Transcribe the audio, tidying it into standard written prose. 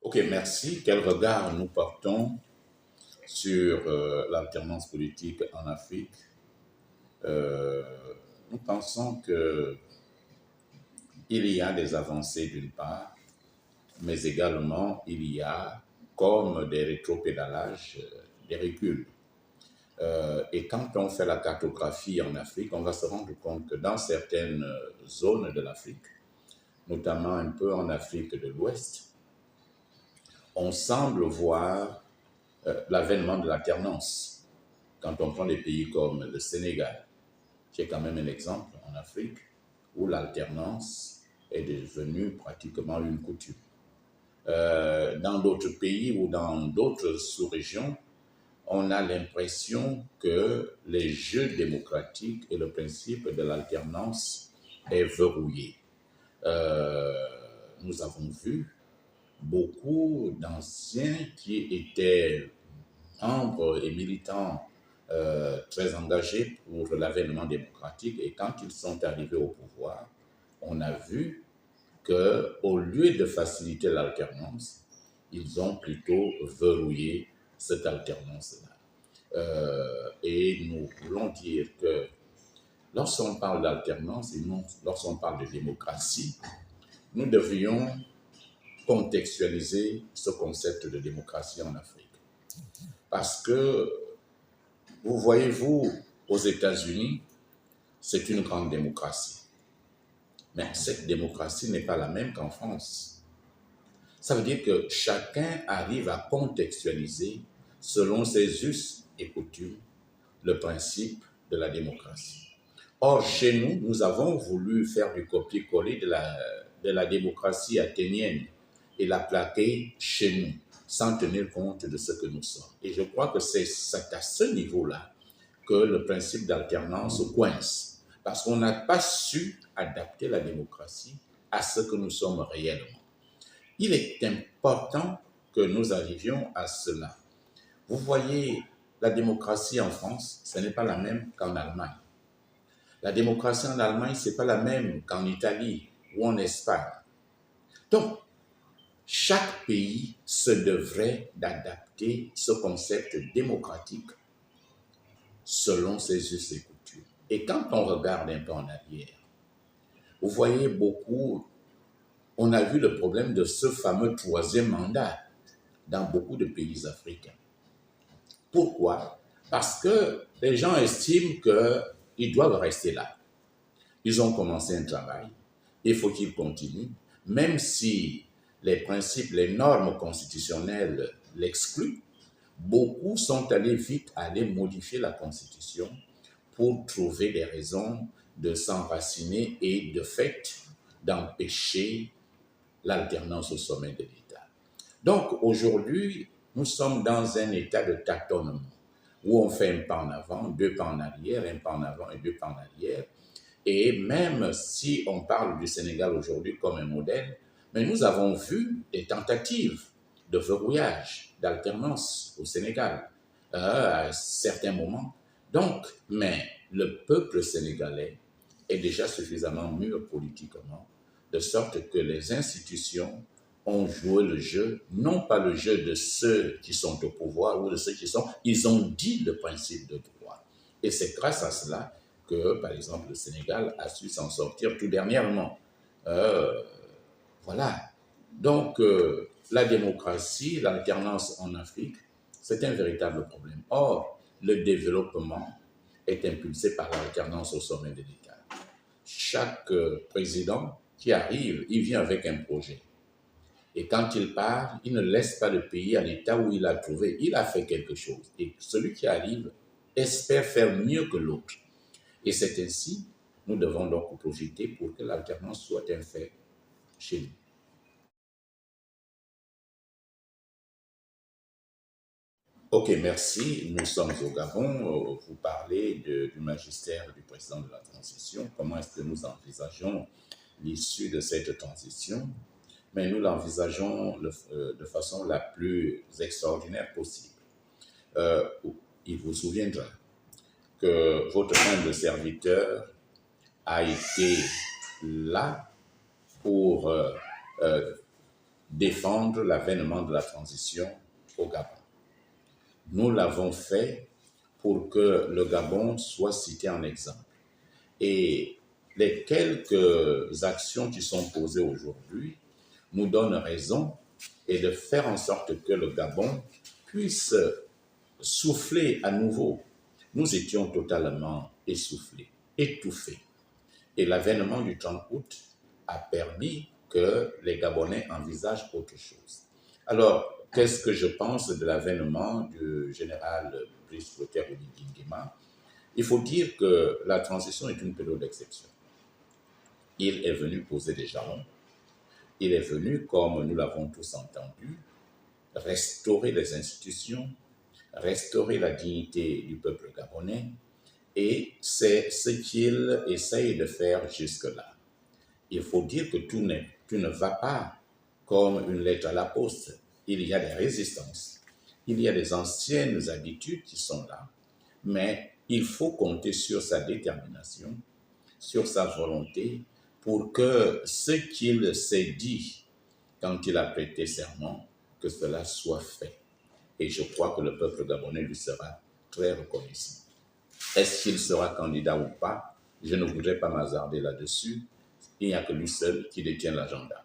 Ok, merci. Quel regard nous portons sur l'alternance politique en Afrique? Euh, Nous pensons qu'il y a des avancées d'une part, mais également il y a, comme des rétropédalages, des reculs. Et quand on fait la cartographie en Afrique, on va se rendre compte que dans certaines zones de l'Afrique, notamment un peu en Afrique de l'Ouest, on semble voir l'avènement de l'alternance. Quand on prend des pays comme le Sénégal, qui est quand même un exemple en Afrique, où l'alternance est devenue pratiquement une coutume. Dans d'autres pays ou dans d'autres sous-régions, on a l'impression que les jeux démocratiques et le principe de l'alternance est verrouillé. Nous avons vu beaucoup d'anciens qui étaient membres et militants très engagés pour l'avènement démocratique, et quand ils sont arrivés au pouvoir, on a vu qu'au lieu de faciliter l'alternance, ils ont plutôt verrouillé cette alternance-là. Et nous voulons dire que lorsqu'on parle d'alternance et non lorsqu'on parle de démocratie, nous devrions contextualiser ce concept de démocratie en Afrique. Parce que, vous voyez-vous, aux États-Unis, c'est une grande démocratie. Mais cette démocratie n'est pas la même qu'en France. Ça veut dire que chacun arrive à contextualiser, selon ses us et coutumes, le principe de la démocratie. Or, chez nous, nous avons voulu faire du copier-coller de la démocratie athénienne et la plaquer chez nous, sans tenir compte de ce que nous sommes. Et je crois que c'est à ce niveau-là que le principe d'alternance coince, parce qu'on n'a pas su adapter la démocratie à ce que nous sommes réellement. Il est important que nous arrivions à cela. Vous voyez, la démocratie en France, ce n'est pas la même qu'en Allemagne. La démocratie en Allemagne, ce n'est pas la même qu'en Italie ou en Espagne. Donc, chaque pays se devrait d'adapter ce concept démocratique selon ses us et coutumes. Et quand on regarde un peu en arrière, vous voyez beaucoup, on a vu le problème de ce fameux troisième mandat dans beaucoup de pays africains. Pourquoi? Parce que les gens estiment qu'ils doivent rester là. Ils ont commencé un travail, il faut qu'ils continuent, même si les principes, les normes constitutionnelles l'excluent. Beaucoup sont allés vite aller modifier la Constitution pour trouver des raisons de s'enraciner et de fait d'empêcher l'alternance au sommet de l'État. Donc aujourd'hui, nous sommes dans un état de tâtonnement où on fait un pas en avant, deux pas en arrière, un pas en avant et deux pas en arrière. Et même si on parle du Sénégal aujourd'hui comme un modèle, mais nous avons vu des tentatives de verrouillage, d'alternance au Sénégal à certains moments. Donc, mais le peuple sénégalais est déjà suffisamment mûr politiquement, de sorte que les institutions ont joué le jeu, non pas le jeu de ceux qui sont au pouvoir ou de ceux qui sont, ils ont dit le principe de droit. Et c'est grâce à cela que, par exemple, le Sénégal a su s'en sortir tout dernièrement. Voilà. Donc, la démocratie, l'alternance en Afrique, c'est un véritable problème. Or, le développement est impulsé par l'alternance au sommet de l'État. Chaque président qui arrive, il vient avec un projet. Et quand il part, il ne laisse pas le pays à l'état où il a trouvé. Il a fait quelque chose. Et celui qui arrive espère faire mieux que l'autre. Et c'est ainsi, nous devons donc profiter pour que l'alternance soit un fait chez nous. Ok, merci. Nous sommes au Gabon. Vous parlez du magistère du président de la transition. Comment est-ce que nous envisageons l'issue de cette transition? Mais nous l'envisageons de façon la plus extraordinaire possible. Il vous souviendra que votre humble serviteur a été là pour défendre l'avènement de la transition au Gabon. Nous l'avons fait pour que le Gabon soit cité en exemple. Et les quelques actions qui sont posées aujourd'hui nous donnent raison et de faire en sorte que le Gabon puisse souffler à nouveau. Nous étions totalement essoufflés, étouffés. Et l'avènement du 30 août a permis que les Gabonais envisagent autre chose. Alors, qu'est-ce que je pense de l'avènement du général Brice Clotaire Oligui Nguema? Il faut dire que la transition est une période d'exception. Il est venu poser des jalons. Il est venu, comme nous l'avons tous entendu, restaurer les institutions, restaurer la dignité du peuple gabonais, et c'est ce qu'il essaye de faire jusque-là. Il faut dire que tout ne va pas comme une lettre à la poste. Il y a des résistances, il y a des anciennes habitudes qui sont là, mais il faut compter sur sa détermination, sur sa volonté, pour que ce qu'il s'est dit quand il a prêté serment, que cela soit fait. Et je crois que le peuple gabonais lui sera très reconnaissant. Est-ce qu'il sera candidat ou pas? Je ne voudrais pas m'hasarder là-dessus. Il n'y a que lui seul qui détient l'agenda.